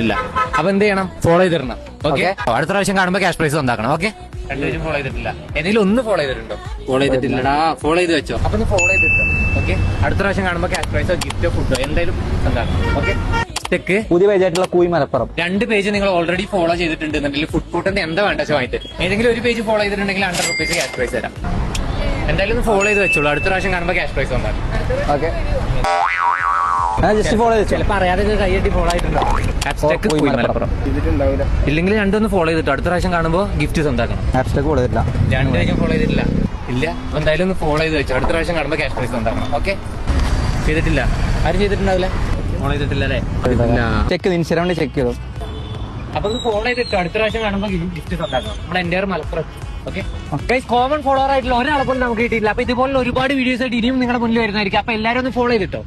ഇല്ല. അപ്പൊ എന്ത് ചെയ്യണം? ഫോളോ ചെയ്തിടണം. ഓക്കെ, അടുത്ത പ്രാവശ്യം കാണുമ്പോൾ ക്യാഷ് പ്രൈസ് ഉണ്ടാക്കണം. ഓക്കെ, രണ്ടുപേരും ഫോളോ ചെയ്തിട്ടില്ല. ഏതെങ്കിലും ഒന്ന് ഫോളോ ചെയ്തിട്ടുണ്ടോ? ഫോളോ ചെയ്തിട്ടില്ലടാ. ഫോളോ ചെയ്ത് വെച്ചോ. അപ്പൊ ഫോളോ ചെയ്തിട്ടോ. ഓക്കെ, അടുത്ത പ്രാവശ്യം കാണുമ്പോൾ ക്യാഷ് പ്രൈസോ ഗിഫ്റ്റോ ഫുഡോ എന്തായാലും ഉണ്ടാക്കണം. ഓക്കെ, പുതിയ പേജായിട്ടുള്ള കൂയി മലപ്പുറം 2 പേജ് നിങ്ങൾ ഓൾറെഡി ഫോളോ ചെയ്തിട്ടുണ്ടെന്നുണ്ടെങ്കിൽ ഫുഡ് കോർട്ടിന്റെ എന്താ വേണ്ട ചോദിച്ചിട്ട് ഏതെങ്കിലും ഒരു പേജ് ഫോളോ ചെയ്തിട്ടുണ്ടെങ്കിൽ 100 rupees ക്യാഷ് പ്രൈസ് തരാം. എന്തായാലും ഫോളോ ചെയ്ത് വെച്ചോളൂ. അടുത്ത പ്രാവശ്യം കാണുമ്പോൾ ക്യാഷ് പ്രൈസ് ഉണ്ടാകും. ഓക്കെ, ജസ്റ്റ് ഫോളോ ചെയ്തു. ചിലപ്പോൾ അറിയാതെ കൈയ്യട്ടി ഫോളോ ആയിട്ടുണ്ടോ? മലപ്പുറം ഇല്ലെങ്കിൽ രണ്ടൊന്ന് ഫോളോ ചെയ്തിട്ടോ. അടുത്ത പ്രാവശ്യം കാണുമ്പോൾ ഗിഫ്റ്റ് സ്വന്താക്കണം. ഹാഷ്ടാഗ് ഫോളോ ചെയ്തില്ല. 2 പേജും ഫോളോ ചെയ്തിട്ടില്ല. ഇല്ല, എന്തായാലും ഒന്ന് ഫോളോ ചെയ്ത് വെച്ചോ. അടുത്ത പ്രാവശ്യം കാണുമ്പോൾ ക്യാഷ് പ്രൈസ് സ്വന്താക്കണം. ഓക്കെ, ചെയ്തിട്ടില്ല. ആരും ചെയ്തിട്ടുണ്ടാവില്ല. ഫോളോ ചെയ്തിട്ടില്ല അല്ലേ? ചെക്ക് ഇൻസ്റ്റാഗ്രാമിൽ ചെക്ക് ചെയ്തു. അപ്പൊ ഫോളോ ചെയ്തിട്ടോ. അടുത്ത പ്രാവശ്യം കാണുമ്പോൾ ഗിഫ്റ്റ് സ്വന്താക്കണം. നമ്മുടെ എൻ്റെ മലപ്പുറം. ഓക്കെ, കോമൺ ഫോളോവർ ആയിട്ടുള്ള ഒരാളെ പോലും നമുക്ക് കിട്ടിയില്ല. അപ്പൊ ഇതുപോലെ ഒരുപാട് വീഡിയോസ് ആയിട്ട് ഇനിയും നിങ്ങളുടെ മുന്നിൽ വരുന്നതായിരിക്കും. അപ്പൊ എല്ലാവരും ഒന്ന് ഫോളോ ചെയ്തിട്ടോ.